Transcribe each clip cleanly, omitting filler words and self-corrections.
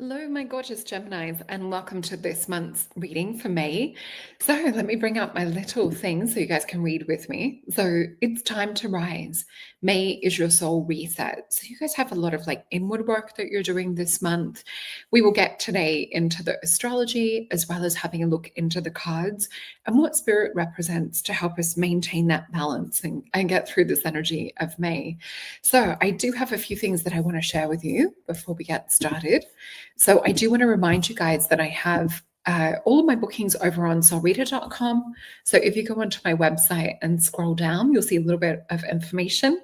Hello, my gorgeous Geminis, and welcome to this month's reading for May. So, let me bring up my little thing so you guys can read with me. So, it's time to rise. May is your soul reset. So, you guys have a lot of inward work that you're doing this month. We will get today into the astrology as well as having a look into the cards and what spirit represents to help us maintain that balance and get through this energy of May. So, I do have a few things that I want to share with you before we get started. So I do want to remind you guys that I have all of my bookings over on solreta.com. So if you go onto my website and scroll down, you'll see a little bit of information.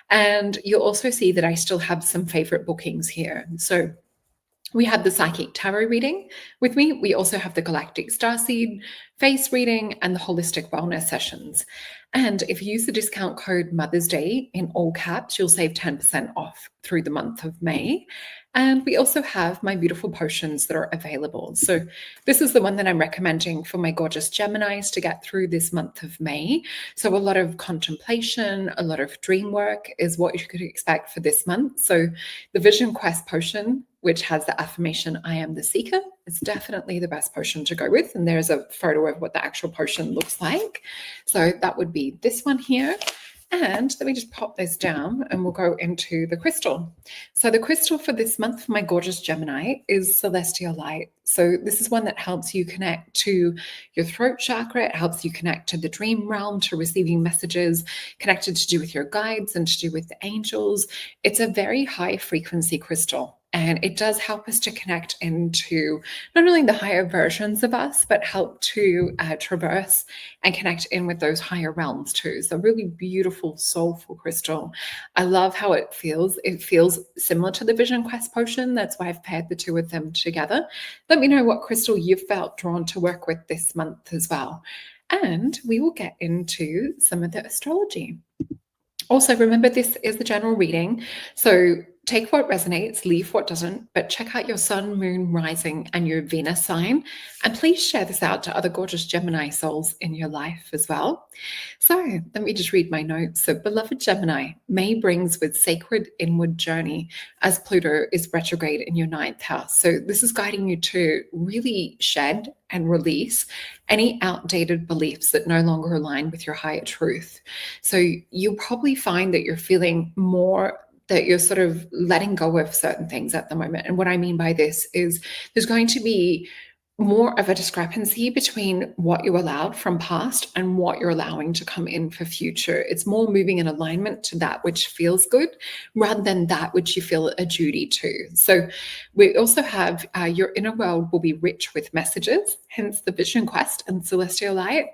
And you'll also see that I still have some favorite bookings here. So we have the Psychic Tarot reading with me. We also have the Galactic Starseed face reading and the Holistic Wellness sessions. And if you use the discount code Mother's Day in all caps, you'll save 10% off through the month of May. And we also have my beautiful potions that are available. So this is the one that I'm recommending for my gorgeous Geminis to get through this month of May. So a lot of contemplation, a lot of dream work is what you could expect for this month. So the Vision Quest potion, which has the affirmation, I am the seeker, is definitely the best potion to go with. And there's a photo of what the actual potion looks like. So that would be this one here. And let me just pop this down and we'll go into the crystal. So the crystal for this month for my gorgeous Gemini is Celestial Light. So this is one that helps you connect to your throat chakra. It helps you connect to the dream realm, to receiving messages connected to do with your guides and to do with the angels. It's a very high frequency crystal. And it does help us to connect into not only the higher versions of us, but help to traverse and connect in with those higher realms too. So really beautiful, soulful crystal. I love how it feels. It feels similar to the Vision Quest potion. That's why I've paired the two of them together. Let me know what crystal you've felt drawn to work with this month as well. And we will get into some of the astrology. Also, remember, this is the general reading. So take what resonates, leave what doesn't, but check out your sun, moon, rising, and your Venus sign. And please share this out to other gorgeous Gemini souls in your life as well. So let me just read my notes. So, beloved Gemini, May brings with sacred inward journey as Pluto is retrograde in your 9th house. So this is guiding you to really shed and release any outdated beliefs that no longer align with your higher truth. So you'll probably find that you're feeling more that you're sort of letting go of certain things at the moment. And what I mean by this is there's going to be more of a discrepancy between what you allowed from past and what you're allowing to come in for future. It's more moving in alignment to that which feels good rather than that which you feel a duty to. So we also have your inner world will be rich with messages, hence the Vision Quest and Celestial Light.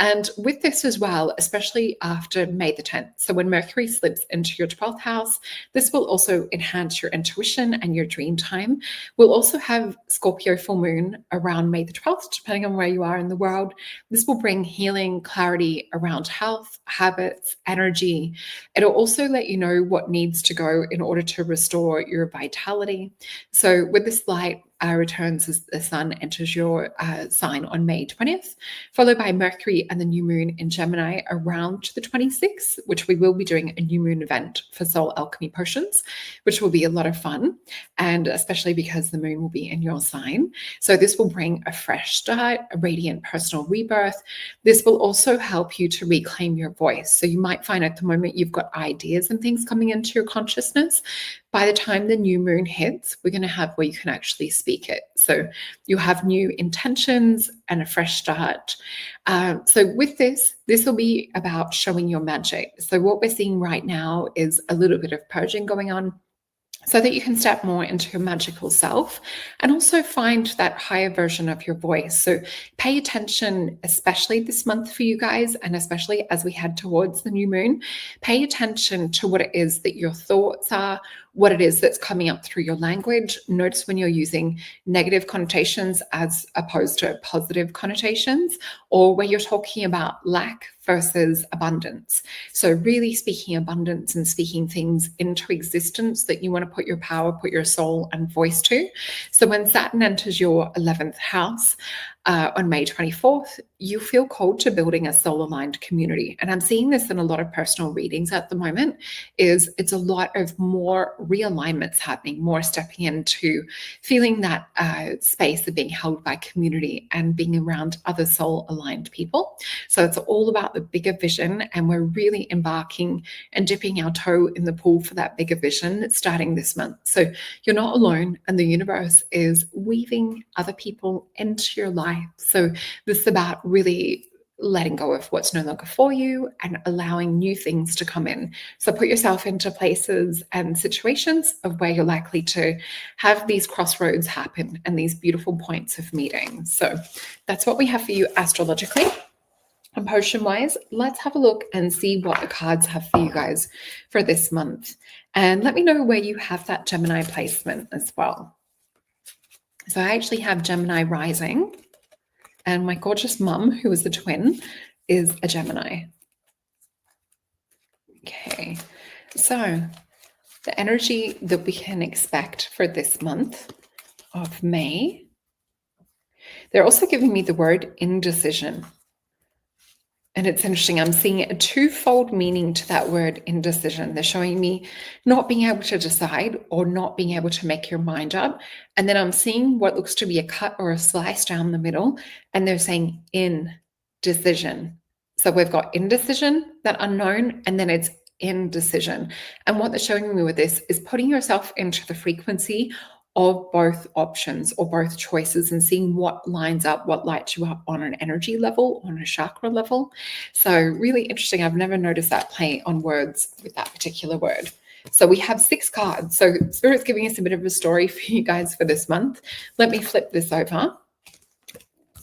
And with this as well, especially after May the 10th. So when Mercury slips into your 12th house, this will also enhance your intuition and your dream time. We'll also have Scorpio full moon around May the 12th, depending on where you are in the world. This will bring healing, clarity around health, habits, energy. It'll also let you know what needs to go in order to restore your vitality. So with this light, returns as the sun enters your sign on May 20th, followed by Mercury and the new moon in Gemini around the 26th, which we will be doing a new moon event for Soul Alchemy Potions, which will be a lot of fun, and especially because the moon will be in your sign. So this will bring a fresh start, a radiant personal rebirth. This will also help you to reclaim your voice. So you might find at the moment you've got ideas and things coming into your consciousness. By the time the new moon hits, we're going to have where you can actually speak it. So you have new intentions and a fresh start. So with this will be about showing your magic. So what we're seeing right now is a little bit of purging going on, so that you can step more into your magical self and also find that higher version of your voice. So pay attention, especially this month for you guys, and especially as we head towards the new moon, pay attention to what it is that your thoughts are, what it is that's coming up through your language. Notice when you're using negative connotations as opposed to positive connotations, or where you're talking about lack versus abundance. So really speaking abundance and speaking things into existence that you want to put your power, put your soul and voice to. So when Saturn enters your 11th house, on May 24th, you feel called to building a soul-aligned community. And I'm seeing this in a lot of personal readings at the moment, is it's a lot of more realignments happening, more stepping into feeling that space of being held by community and being around other soul-aligned people. So it's all about the bigger vision, and we're really embarking and dipping our toe in the pool for that bigger vision starting this month. So you're not alone, and the universe is weaving other people into your life. So this is about really letting go of what's no longer for you and allowing new things to come in. So put yourself into places and situations of where you're likely to have these crossroads happen and these beautiful points of meeting. So that's what we have for you astrologically. And potion-wise, let's have a look and see what the cards have for you guys for this month. And let me know where you have that Gemini placement as well. So I actually have Gemini rising, and my gorgeous mum, who is the twin, is a Gemini. Okay, so the energy that we can expect for this month of May, they're also giving me the word indecision. And it's interesting, I'm seeing a twofold meaning to that word indecision. They're showing me not being able to decide or not being able to make your mind up. And then I'm seeing what looks to be a cut or a slice down the middle, and they're saying indecision. So we've got indecision, that unknown, and then it's indecision. And what they're showing me with this is putting yourself into the frequency of both options or both choices and seeing what lines up, what lights you up on an energy level, on a chakra level. So really interesting. I've never noticed that play on words with that particular word. So we have 6 cards. So Spirit's giving us a bit of a story for you guys for this month. Let me flip this over.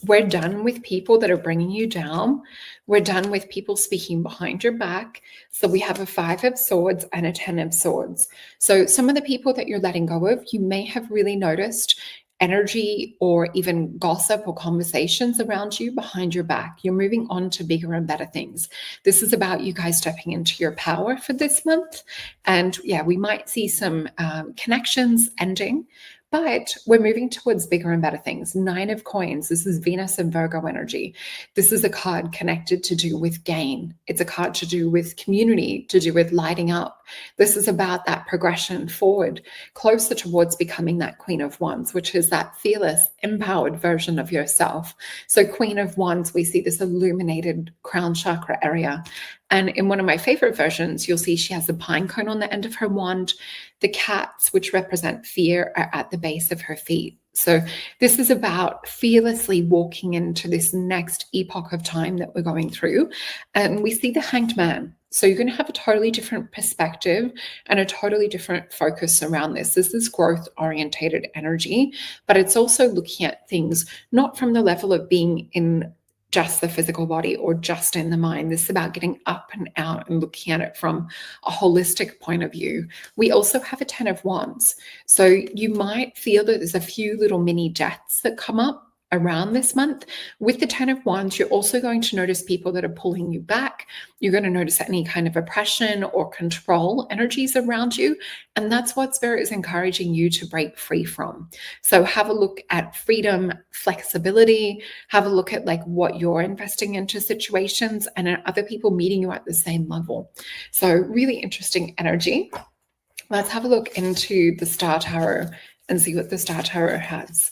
We're done with people that are bringing you down. We're done with people speaking behind your back. So we have a 5 of Swords and a 10 of Swords. So some of the people that you're letting go of, you may have really noticed energy or even gossip or conversations around you behind your back. You're moving on to bigger and better things. This is about you guys stepping into your power for this month. And yeah, we might see some connections ending, but we're moving towards bigger and better things. 9 of Coins. This is Venus and Virgo energy. This is a card connected to do with gain. It's a card to do with community, to do with lighting up. This is about that progression forward, closer towards becoming that Queen of Wands, which is that fearless, empowered version of yourself. So Queen of Wands, we see this illuminated crown chakra area. And in one of my favorite versions, you'll see she has a pine cone on the end of her wand. The cats, which represent fear, are at the base of her feet. So this is about fearlessly walking into this next epoch of time that we're going through. And we see the Hanged Man. So you're going to have a totally different perspective and a totally different focus around this. This is growth-orientated energy, but it's also looking at things not from the level of being in just the physical body or just in the mind. This is about getting up and out and looking at it from a holistic point of view. We also have a 10 of Wands. So you might feel that there's a few little mini deaths that come up around this month. With the 10 of Wands, you're also going to notice people that are pulling you back. You're going to notice any kind of oppression or control energies around you. And that's what Spirit is encouraging you to break free from. So have a look at freedom, flexibility, have a look at like what you're investing into situations and other people meeting you at the same level. So really interesting energy. Let's have a look into the Star Tarot and see what the Star Tarot has.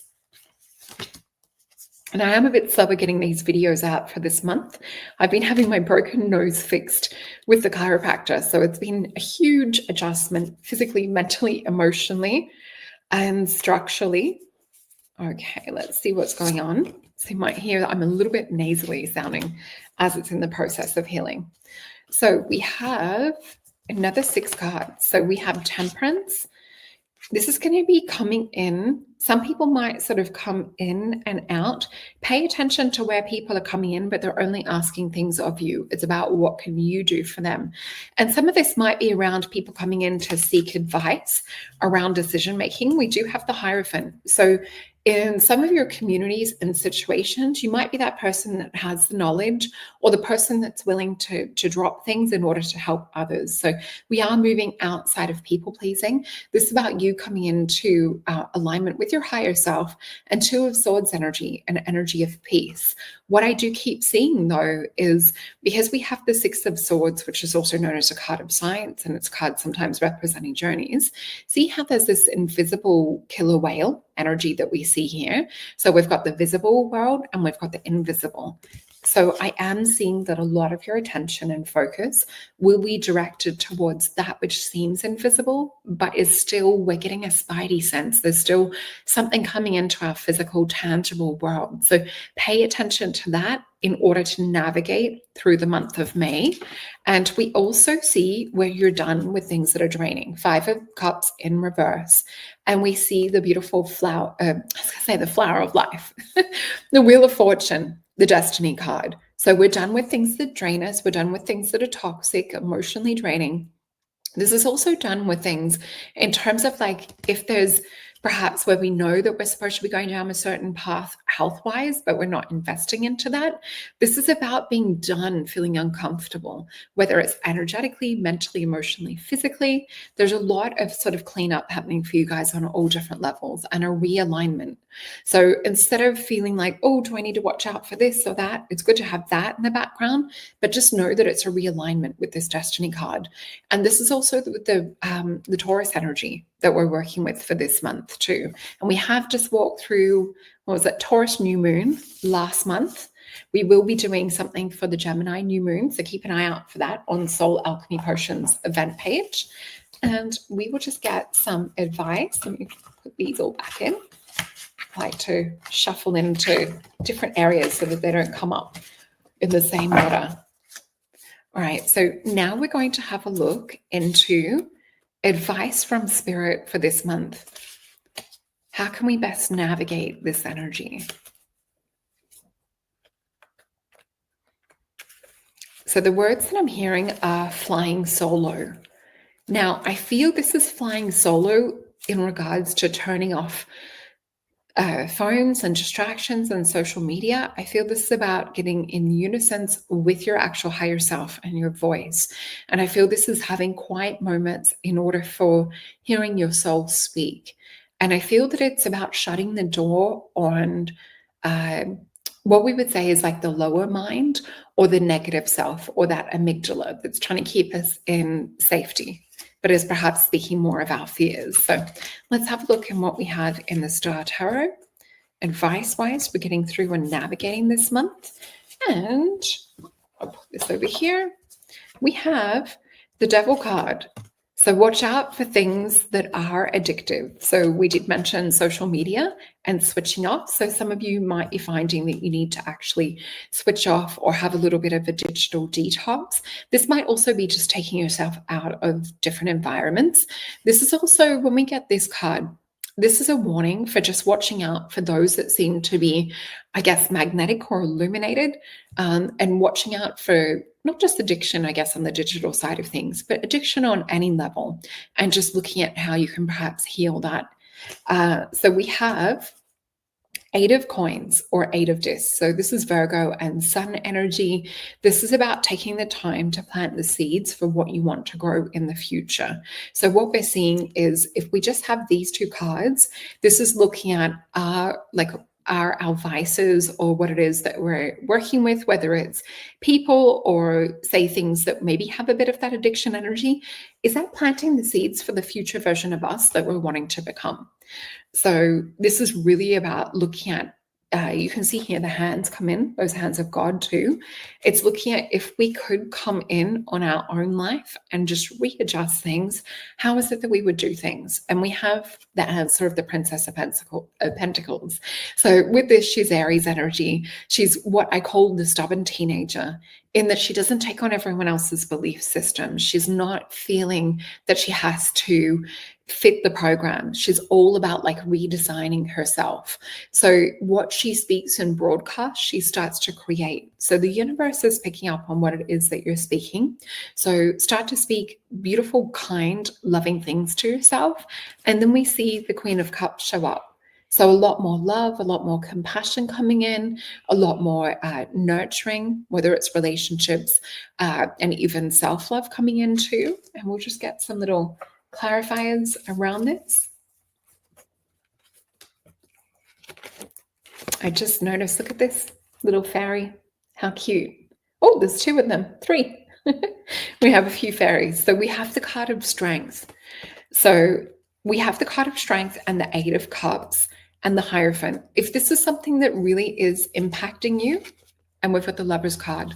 And I am a bit slower getting these videos out for this month. I've been having my broken nose fixed with the chiropractor. So it's been a huge adjustment physically, mentally, emotionally, and structurally. Okay, let's see what's going on. So you might hear that I'm a little bit nasally sounding as it's in the process of healing. So we have another 6 cards. So we have Temperance. This is going to be coming in. Some people might sort of come in and out. Pay attention to where people are coming in, but they're only asking things of you. It's about what can you do for them. And some of this might be around people coming in to seek advice around decision making. We do have the Hierophant. So in some of your communities and situations, you might be that person that has the knowledge or the person that's willing to drop things in order to help others. So we are moving outside of people pleasing. This is about you coming into alignment with with your higher self, and Two of Swords energy, an energy of peace. What I do keep seeing though is, because we have the Six of Swords, which is also known as a card of science, and it's a card sometimes representing journeys, see how there's this invisible killer whale energy that we see here? So we've got the visible world and we've got the invisible. So I am seeing that a lot of your attention and focus will be directed towards that which seems invisible, but is still, we're getting a spidey sense. There's still something coming into our physical, tangible world. So pay attention to that in order to navigate through the month of May. And we also see where you're done with things that are draining. Five of Cups in reverse. And we see the beautiful flower, I was going to say the flower of life, the Wheel of Fortune, the Destiny card. So we're done with things that drain us. We're done with things that are toxic, emotionally draining. This is also done with things in terms of like, if there's perhaps where we know that we're supposed to be going down a certain path health-wise, but we're not investing into that. This is about being done feeling uncomfortable, whether it's energetically, mentally, emotionally, physically. There's a lot of sort of cleanup happening for you guys on all different levels and a realignment. So instead of feeling like, oh, do I need to watch out for this or that? It's good to have that in the background, but just know that it's a realignment with this Destiny card. And this is also the Taurus energy that we're working with for this month too. And we have just walked through, what was it, Taurus new moon last month. We will be doing something for the Gemini new moon, so keep an eye out for that on Soul Alchemy Potions event page. And we will just get some advice. Let me put these all back in. I like to shuffle into different areas so that they don't come up in the same order. All right, so now we're going to have a look into advice from Spirit for this month. How can we best navigate this energy? So the words that I'm hearing are flying solo. Now, I feel this is flying solo in regards to turning off phones and distractions and social media. I feel this is about getting in unison with your actual higher self and your voice. And I feel this is having quiet moments in order for hearing your soul speak. And I feel that it's about shutting the door on what we would say is like the lower mind or the negative self or that amygdala that's trying to keep us in safety, but is perhaps speaking more of our fears. So let's have a look at what we have in the Star Tarot. Advice-wise, we're getting through and navigating this month. And I'll put this over here. We have the Devil card. So watch out for things that are addictive. So we did mention social media and switching off. So some of you might be finding that you need to actually switch off or have a little bit of a digital detox. This might also be just taking yourself out of different environments. This is also, when we get this card, this is a warning for just watching out for those that seem to be, I guess, magnetic or illuminated, and watching out for not just addiction, I guess, on the digital side of things, but addiction on any level, and just looking at how you can perhaps heal that. So we have Eight of Coins or Eight of Discs. So this is Virgo and Sun energy. This is about taking the time to plant the seeds for what you want to grow in the future. So what we're seeing is, if we just have these two cards, this is looking at our vices or what it is that we're working with, whether it's people or say things that maybe have a bit of that addiction energy. Is that planting the seeds for the future version of us that we're wanting to become? So this is really about looking at, you can see here the hands come in, those hands of God too. It's looking at if we could come in on our own life and just readjust things, how is it that we would do things? And we have the answer of the Princess of Pentacles. So with this, she's Aries energy. She's what I call the stubborn teenager, in that she doesn't take on everyone else's belief system. She's not feeling that she has to fit the program. She's all about like redesigning herself. So what she speaks and broadcasts, she starts to create. So the universe is picking up on what it is that you're speaking. So start to speak beautiful, kind, loving things to yourself. And then we see the Queen of Cups show up. So a lot more love, a lot more compassion coming in, a lot more nurturing, whether it's relationships and even self-love coming in too. And we'll just get some little clarifiers around this. I just noticed, look at this little fairy. How cute. Oh, there's two of them, three. We have a few fairies. So we have the card of strength. So we have the card of strength and the Eight of Cups and the Hierophant. If this is something that really is impacting you, and we've got the Lover's card,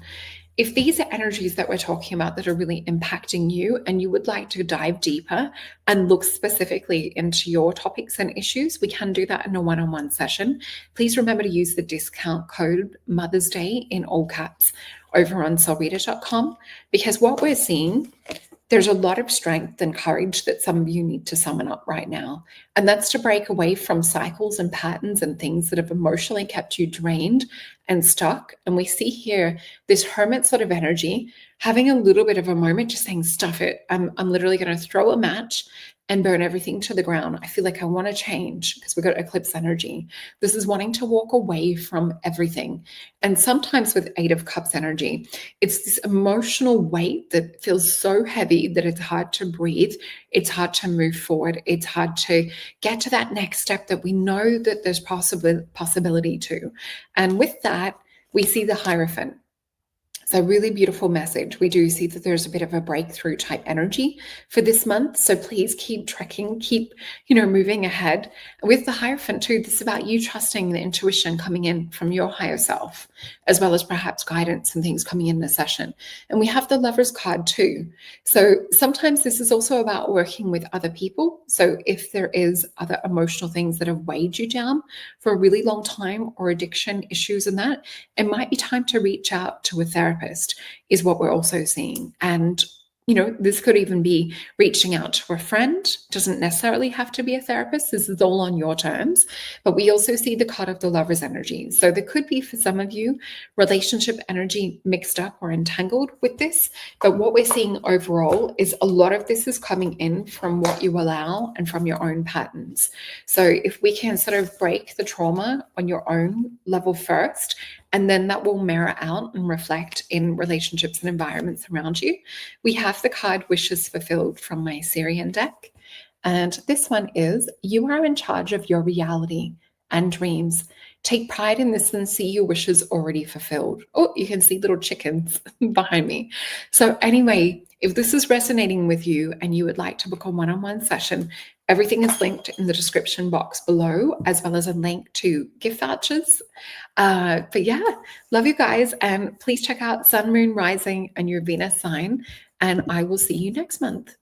if these are energies that we're talking about that are really impacting you and you would like to dive deeper and look specifically into your topics and issues, we can do that in a one-on-one session. Please remember to use the discount code Mother's Day in all caps over on solreta.com, because what we're seeing, there's a lot of strength and courage that some of you need to summon up right now. And that's to break away from cycles and patterns and things that have emotionally kept you drained and stuck. And we see here this hermit sort of energy, having a little bit of a moment, just saying, stuff it. I'm literally going to throw a match and burn everything to the ground. I feel like I want to change because we've got eclipse energy. This is wanting to walk away from everything. And sometimes with Eight of Cups energy, it's this emotional weight that feels so heavy that it's hard to breathe. It's hard to move forward. It's hard to get to that next step that we know that there's possibility to. And with that, we see the Hierophant. So really beautiful message. We do see that there's a bit of a breakthrough type energy for this month. So please keep trekking, keep, moving ahead. With the Hierophant too, this is about you trusting the intuition coming in from your higher self, as well as perhaps guidance and things coming in the session. And we have the Lover's card too. So sometimes this is also about working with other people. So if there is other emotional things that have weighed you down for a really long time, or addiction issues and that, it might be time to reach out to a therapist, is what we're also seeing. And this could even be reaching out to a friend. Doesn't necessarily have to be a therapist. This is all on your terms. But we also see the card of the Lover's energy. So there could be, for some of you, relationship energy mixed up or entangled with this. But what we're seeing overall is a lot of this is coming in from what you allow and from your own patterns. So if we can sort of break the trauma on your own level first, and then that will mirror out and reflect in relationships and environments around you. We have the card Wishes Fulfilled from my Syrian deck. And this one is, you are in charge of your reality and dreams. Take pride in this and see your wishes already fulfilled. Oh, you can see little chickens behind me. So anyway, if this is resonating with you and you would like to book a one-on-one session, everything is linked in the description box below, as well as a link to gift vouchers. But yeah, love you guys. And please check out Sun, Moon, Rising, and your Venus sign. And I will see you next month.